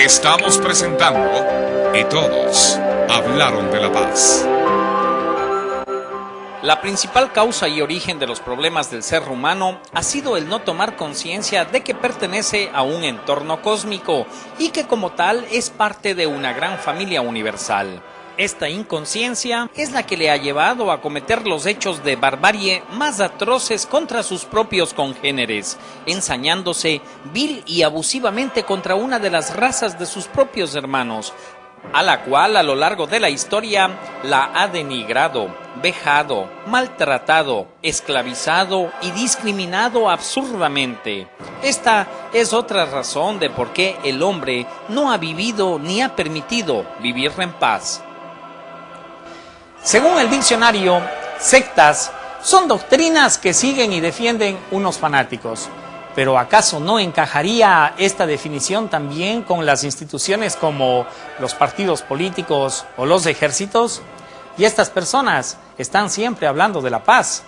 Estamos presentando Y todos hablaron de la paz. La principal causa y origen de los problemas del ser humano ha sido el no tomar conciencia de que pertenece a un entorno cósmico y que como tal es parte de una gran familia universal. Esta inconsciencia es la que le ha llevado a cometer los hechos de barbarie más atroces contra sus propios congéneres, ensañándose vil y abusivamente contra una de las razas de sus propios hermanos, a la cual a lo largo de la historia la ha denigrado, vejado, maltratado, esclavizado y discriminado absurdamente. Esta es otra razón de por qué el hombre no ha vivido ni ha permitido vivir en paz. Según el diccionario, sectas son doctrinas que siguen y defienden unos fanáticos. ¿Pero acaso no encajaría esta definición también con las instituciones como los partidos políticos o los ejércitos? Y estas personas están siempre hablando de la paz.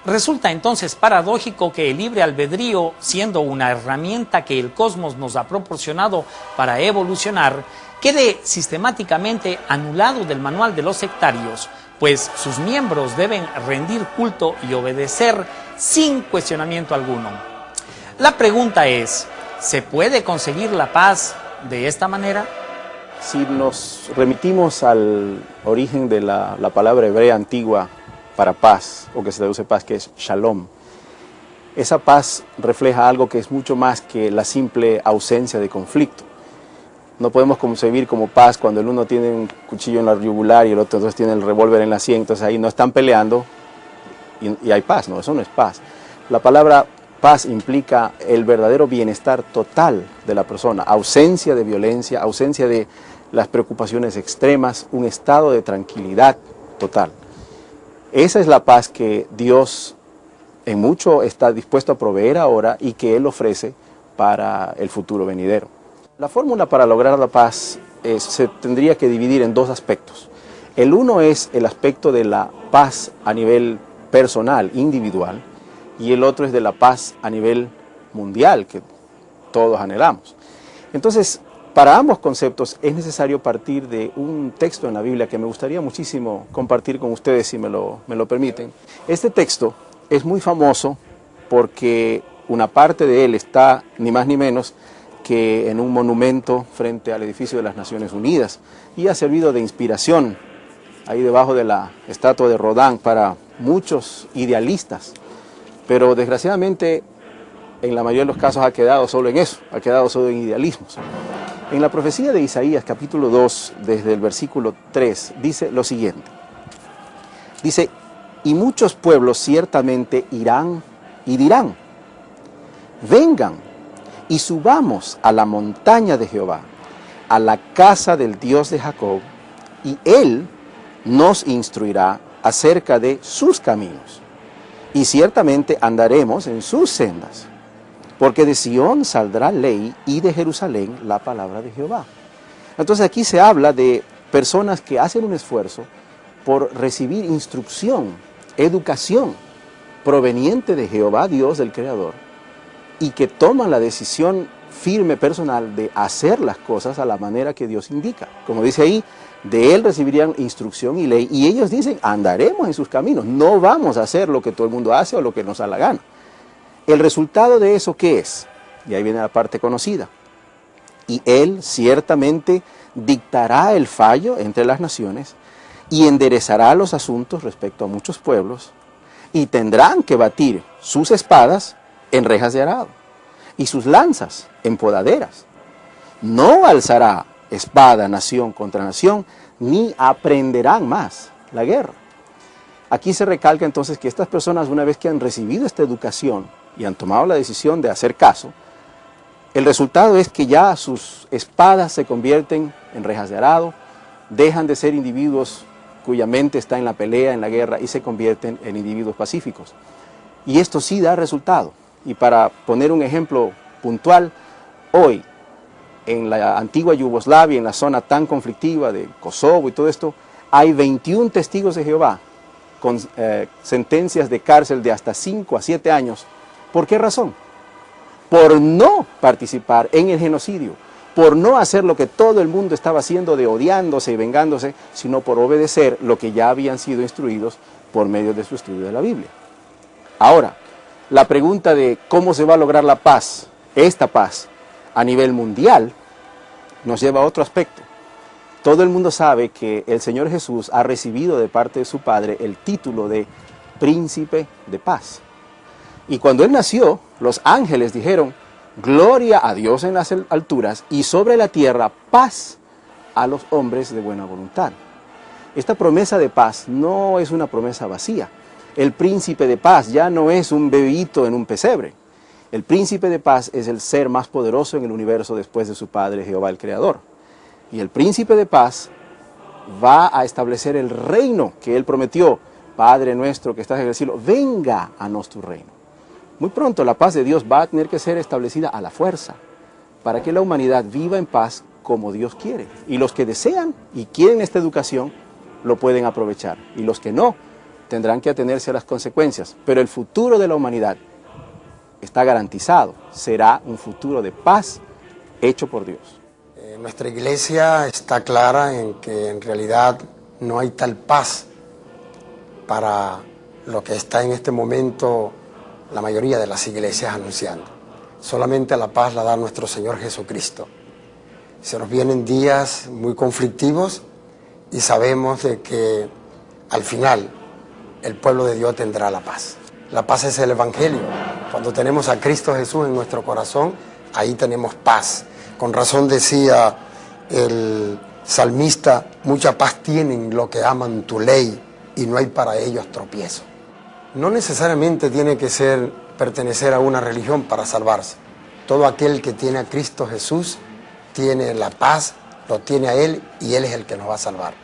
Resulta entonces paradójico que el libre albedrío, siendo una herramienta que el cosmos nos ha proporcionado para evolucionar, quede sistemáticamente anulado del manual de los sectarios, pues sus miembros deben rendir culto y obedecer sin cuestionamiento alguno. La pregunta es, ¿se puede conseguir la paz de esta manera? Si nos remitimos al origen de la palabra hebrea antigua para paz, o que se traduce paz, que es shalom, esa paz refleja algo que es mucho más que la simple ausencia de conflicto. No podemos concebir como paz cuando el uno tiene un cuchillo en la yugular y el otro entonces tiene el revólver en la sien, entonces ahí no están peleando y hay paz. No, eso no es paz. La palabra paz implica el verdadero bienestar total de la persona, ausencia de violencia, ausencia de las preocupaciones extremas, un estado de tranquilidad total. Esa es la paz que Dios en mucho está dispuesto a proveer ahora y que Él ofrece para el futuro venidero. La fórmula para lograr la paz se tendría que dividir en dos aspectos. El uno es el aspecto de la paz a nivel personal, individual, y el otro es de la paz a nivel mundial, que todos anhelamos. Entonces, para ambos conceptos es necesario partir de un texto en la Biblia que me gustaría muchísimo compartir con ustedes, si me lo permiten. Este texto es muy famoso porque una parte de él está ni más ni menos que en un monumento frente al edificio de las Naciones Unidas y ha servido de inspiración ahí debajo de la estatua de Rodin para muchos idealistas, pero desgraciadamente en la mayoría de los casos ha quedado solo en eso, ha quedado solo en idealismos. En la profecía de Isaías capítulo 2, desde el versículo 3, dice lo siguiente, dice, y muchos pueblos ciertamente irán y dirán, vengan y subamos a la montaña de Jehová, a la casa del Dios de Jacob, y Él nos instruirá acerca de sus caminos, y ciertamente andaremos en sus sendas, porque de Sión saldrá ley y de Jerusalén la palabra de Jehová. Entonces aquí se habla de personas que hacen un esfuerzo por recibir instrucción, educación proveniente de Jehová, Dios del Creador, y que toman la decisión firme personal de hacer las cosas a la manera que Dios indica. Como dice ahí, de Él recibirían instrucción y ley, y ellos dicen, andaremos en sus caminos, no vamos a hacer lo que todo el mundo hace o lo que nos da la gana. ¿El resultado de eso qué es? Y ahí viene la parte conocida. Y Él ciertamente dictará el fallo entre las naciones y enderezará los asuntos respecto a muchos pueblos, y tendrán que batir sus espadas en rejas de arado y sus lanzas en podaderas. No alzará espada nación contra nación, ni aprenderán más la guerra. Aquí se recalca entonces que estas personas, una vez que han recibido esta educación y han tomado la decisión de hacer caso, el resultado es que ya sus espadas se convierten en rejas de arado, dejan de ser individuos cuya mente está en la pelea, en la guerra, y se convierten en individuos pacíficos. Y esto sí da resultado. Y para poner un ejemplo puntual, hoy en la antigua Yugoslavia, en la zona tan conflictiva de Kosovo y todo esto, hay 21 testigos de Jehová con sentencias de cárcel de hasta 5 a 7 años. ¿Por qué razón? Por no participar en el genocidio, por no hacer lo que todo el mundo estaba haciendo de odiándose y vengándose, sino por obedecer lo que ya habían sido instruidos por medio de su estudio de la Biblia. Ahora, la pregunta de cómo se va a lograr la paz, esta paz, a nivel mundial, nos lleva a otro aspecto. Todo el mundo sabe que el Señor Jesús ha recibido de parte de su Padre el título de Príncipe de Paz. Y cuando Él nació, los ángeles dijeron, gloria a Dios en las alturas y sobre la tierra paz a los hombres de buena voluntad. Esta promesa de paz no es una promesa vacía. El príncipe de paz ya no es un bebito en un pesebre. El príncipe de paz es el ser más poderoso en el universo después de su Padre Jehová el Creador. Y el príncipe de paz va a establecer el reino que Él prometió. Padre nuestro que estás en el cielo, venga a nos tu reino. Muy pronto la paz de Dios va a tener que ser establecida a la fuerza para que la humanidad viva en paz como Dios quiere. Y los que desean y quieren esta educación lo pueden aprovechar. Y los que no, tendrán que atenerse a las consecuencias. Pero el futuro de la humanidad está garantizado. Será un futuro de paz hecho por Dios. Nuestra iglesia está clara en que en realidad no hay tal paz para lo que está en este momento la mayoría de las iglesias anunciando. Solamente la paz la da nuestro Señor Jesucristo. Se nos vienen días muy conflictivos y sabemos de que al final el pueblo de Dios tendrá la paz. La paz es el Evangelio. Cuando tenemos a Cristo Jesús en nuestro corazón, ahí tenemos paz. Con razón decía el salmista, mucha paz tienen los que aman tu ley y no hay para ellos tropiezo. No necesariamente tiene que pertenecer a una religión para salvarse. Todo aquel que tiene a Cristo Jesús tiene la paz, lo tiene a Él y Él es el que nos va a salvar.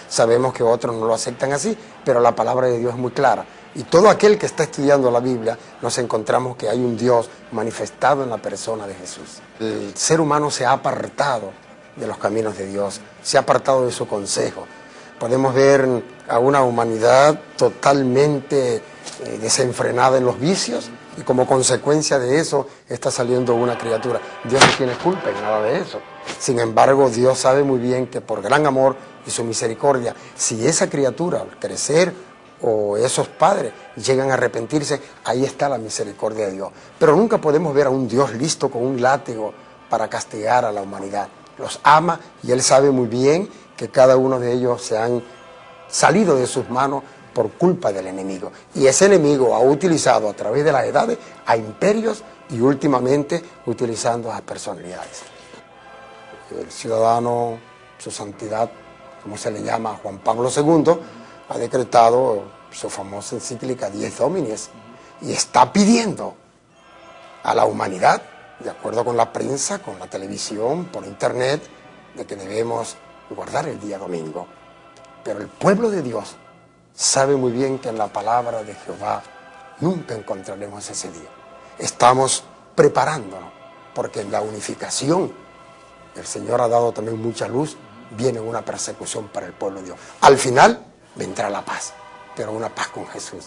Sabemos que otros no lo aceptan así, pero la palabra de Dios es muy clara. Y todo aquel que está estudiando la Biblia, nos encontramos que hay un Dios manifestado en la persona de Jesús. El ser humano se ha apartado de los caminos de Dios, se ha apartado de su consejo. Podemos ver a una humanidad totalmente desenfrenada en los vicios y como consecuencia de eso está saliendo una criatura. Dios no tiene culpa en nada de eso. Sin embargo, Dios sabe muy bien que por gran amor y su misericordia, si esa criatura al crecer o esos padres llegan a arrepentirse, ahí está la misericordia de Dios. Pero nunca podemos ver a un Dios listo con un látigo para castigar a la humanidad. Los ama y Él sabe muy bien que cada uno de ellos se han salido de sus manos por culpa del enemigo. Y ese enemigo ha utilizado a través de las edades a imperios y últimamente utilizando a personalidades. El ciudadano, su santidad, como se le llama, Juan Pablo II, ha decretado su famosa encíclica Dies Domines y está pidiendo a la humanidad, de acuerdo con la prensa, con la televisión, por internet, de que debemos guardar el día domingo. Pero el pueblo de Dios sabe muy bien que en la palabra de Jehová nunca encontraremos ese día. Estamos preparándonos, porque en la unificación el Señor ha dado también mucha luz, viene una persecución para el pueblo de Dios. Al final vendrá la paz, pero una paz con Jesús.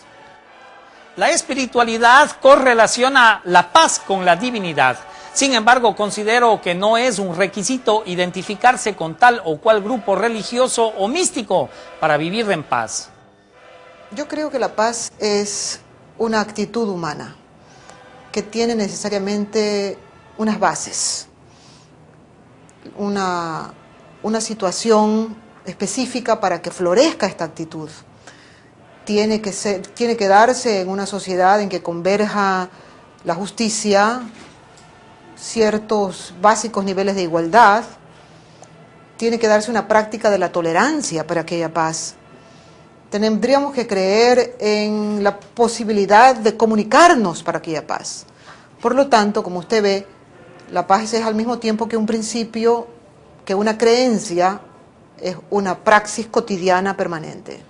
La espiritualidad correlaciona la paz con la divinidad. Sin embargo, considero que no es un requisito identificarse con tal o cual grupo religioso o místico para vivir en paz. Yo creo que la paz es una actitud humana que tiene necesariamente unas bases, una situación específica para que florezca esta actitud. Tiene que darse en una sociedad en que converja la justicia, ciertos básicos niveles de igualdad, tiene que darse una práctica de la tolerancia para que haya paz. Tendríamos que creer en la posibilidad de comunicarnos para que haya paz. Por lo tanto, como usted ve, la paz es al mismo tiempo que un principio, que una creencia, es una praxis cotidiana permanente.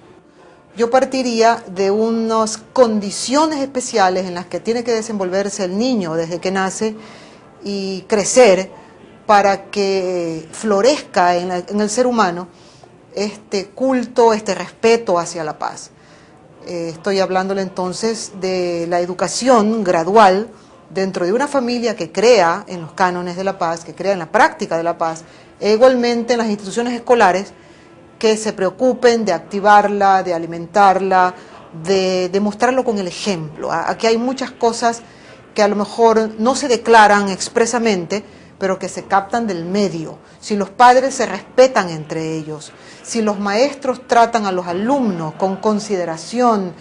Yo partiría de unas condiciones especiales en las que tiene que desenvolverse el niño desde que nace y crecer para que florezca en el ser humano este culto, este respeto hacia la paz. Estoy hablándole entonces de la educación gradual dentro de una familia que crea en los cánones de la paz, que crea en la práctica de la paz, e igualmente en las instituciones escolares que se preocupen de activarla, de alimentarla, de demostrarlo con el ejemplo. Aquí hay muchas cosas que a lo mejor no se declaran expresamente, pero que se captan del medio. Si los padres se respetan entre ellos, si los maestros tratan a los alumnos con consideración,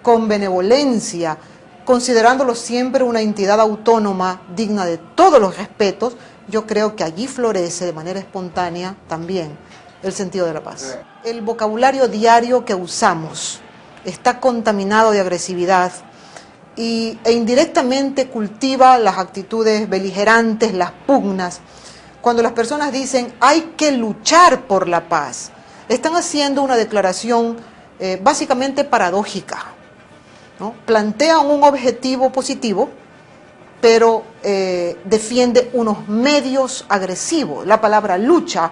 con benevolencia, considerándolos siempre una entidad autónoma, digna de todos los respetos, yo creo que allí florece de manera espontánea también el sentido de la paz. El vocabulario diario que usamos está contaminado de agresividad e indirectamente cultiva las actitudes beligerantes, las pugnas. Cuando las personas dicen hay que luchar por la paz, están haciendo una declaración básicamente paradójica, ¿no? Plantean un objetivo positivo, pero defiende unos medios agresivos. La palabra lucha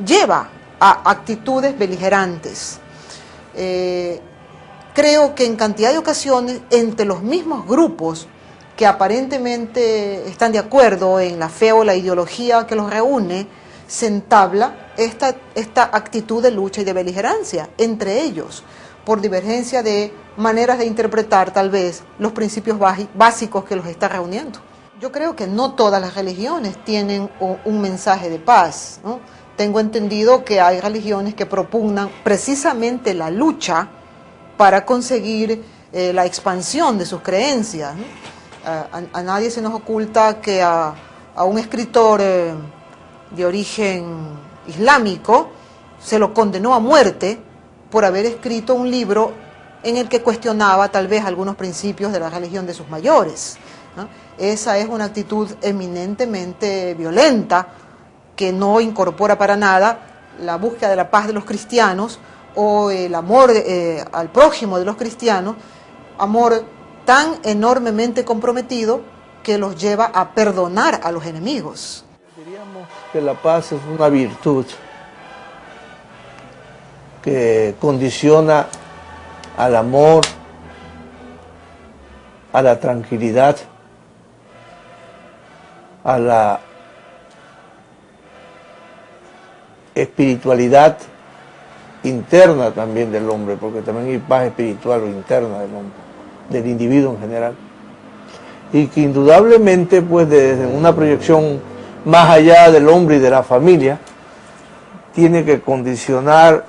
lleva a actitudes beligerantes. Creo que en cantidad de ocasiones, entre los mismos grupos que aparentemente están de acuerdo en la fe o la ideología que los reúne, se entabla esta actitud de lucha y de beligerancia entre ellos, por divergencia de maneras de interpretar tal vez los principios básicos que los está reuniendo. Yo creo que no todas las religiones tienen un mensaje de paz, ¿no? Tengo entendido que hay religiones que propugnan precisamente la lucha para conseguir la expansión de sus creencias, ¿no? A nadie se nos oculta que a un escritor de origen islámico se lo condenó a muerte por haber escrito un libro en el que cuestionaba tal vez algunos principios de la religión de sus mayores, ¿no? Esa es una actitud eminentemente violenta que no incorpora para nada la búsqueda de la paz de los cristianos o el amor al prójimo de los cristianos, amor tan enormemente comprometido que los lleva a perdonar a los enemigos. Diríamos que la paz es una virtud que condiciona al amor, a la tranquilidad, a la espiritualidad interna también del hombre, porque también hay paz espiritual o interna del hombre, del individuo en general, y que indudablemente pues desde una proyección más allá del hombre y de la familia tiene que condicionar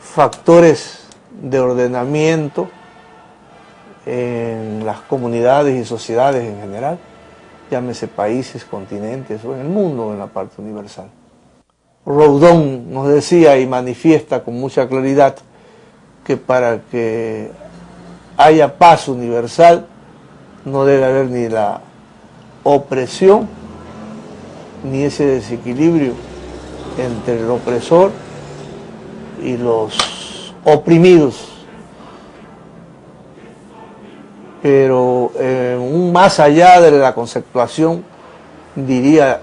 factores de ordenamiento en las comunidades y sociedades en general, llámese países, continentes o en el mundo, en la parte universal. Proudhon nos decía y manifiesta con mucha claridad que para que haya paz universal no debe haber ni la opresión ni ese desequilibrio entre el opresor y los oprimidos. Pero más allá de la conceptuación, diría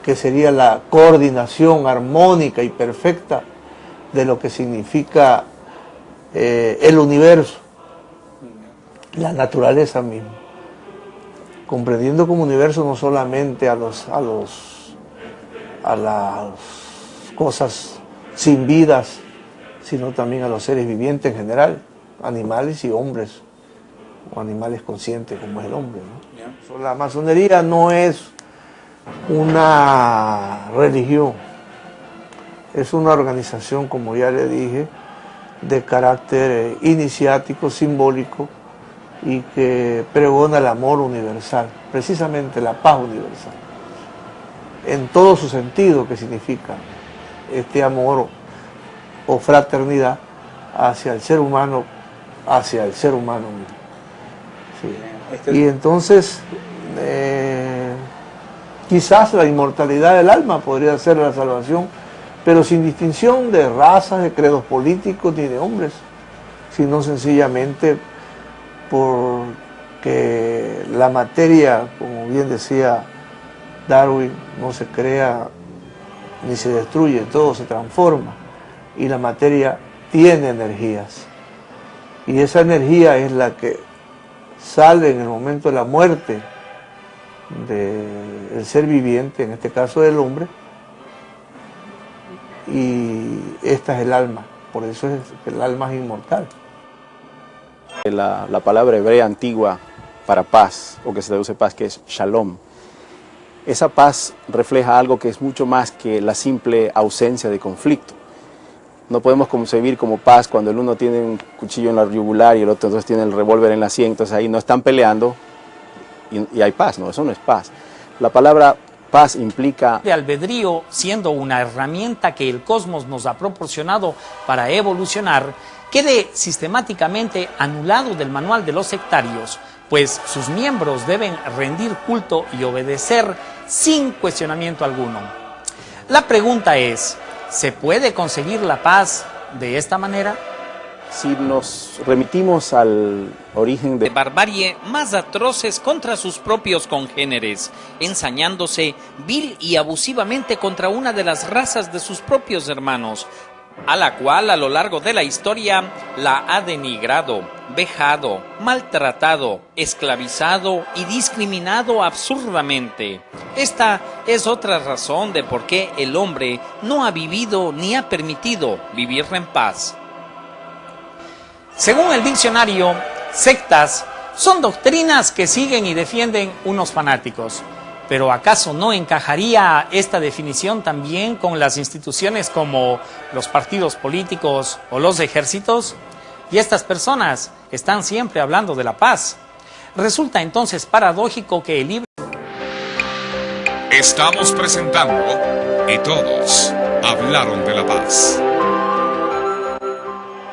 que sería la coordinación armónica y perfecta de lo que significa el universo, la naturaleza misma, comprendiendo como universo no solamente a las cosas sin vidas, sino también a los seres vivientes en general, animales y hombres, o animales conscientes como es el hombre, ¿no? La masonería no es una religión, es una organización, como ya le dije, de carácter iniciático, simbólico, y que pregona el amor universal, precisamente la paz universal, en todo su sentido que significa este amor o fraternidad hacia el ser humano mismo. Sí. Y entonces quizás la inmortalidad del alma podría ser la salvación, pero sin distinción de razas, de credos políticos ni de hombres, sino sencillamente porque la materia, como bien decía Darwin, no se crea ni se destruye, todo se transforma, y la materia tiene energías, y esa energía es la que sale en el momento de la muerte del ser viviente, en este caso del hombre, y esta es el alma, por eso es que el alma es inmortal. La palabra hebrea antigua para paz, o que se traduce paz, que es shalom. Esa paz refleja algo que es mucho más que la simple ausencia de conflicto. No podemos concebir como paz cuando el uno tiene un cuchillo en la yugular y el otro entonces tiene el revólver en la sien, entonces ahí no están peleando y hay paz. No, eso no es paz. La palabra paz implica de albedrío, siendo una herramienta que el cosmos nos ha proporcionado para evolucionar, quede sistemáticamente anulado del manual de los sectarios, pues sus miembros deben rendir culto y obedecer sin cuestionamiento alguno. La pregunta es, ¿se puede conseguir la paz de esta manera? Si nos remitimos al origen De barbarie más atroces contra sus propios congéneres, ensañándose vil y abusivamente contra una de las razas de sus propios hermanos, a la cual a lo largo de la historia la ha denigrado, vejado, maltratado, esclavizado y discriminado absurdamente. Esta es otra razón de por qué el hombre no ha vivido ni ha permitido vivir en paz. Según el diccionario, sectas son doctrinas que siguen y defienden unos fanáticos. Pero ¿acaso no encajaría esta definición también con las instituciones como los partidos políticos o los ejércitos? Y estas personas están siempre hablando de la paz. Resulta entonces paradójico que el libro... Estamos presentando Y Todos Hablaron de la Paz.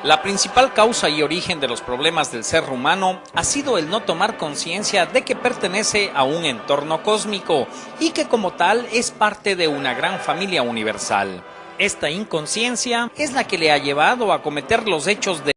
La principal causa y origen de los problemas del ser humano ha sido el no tomar conciencia de que pertenece a un entorno cósmico y que como tal es parte de una gran familia universal. Esta inconsciencia es la que le ha llevado a cometer los hechos de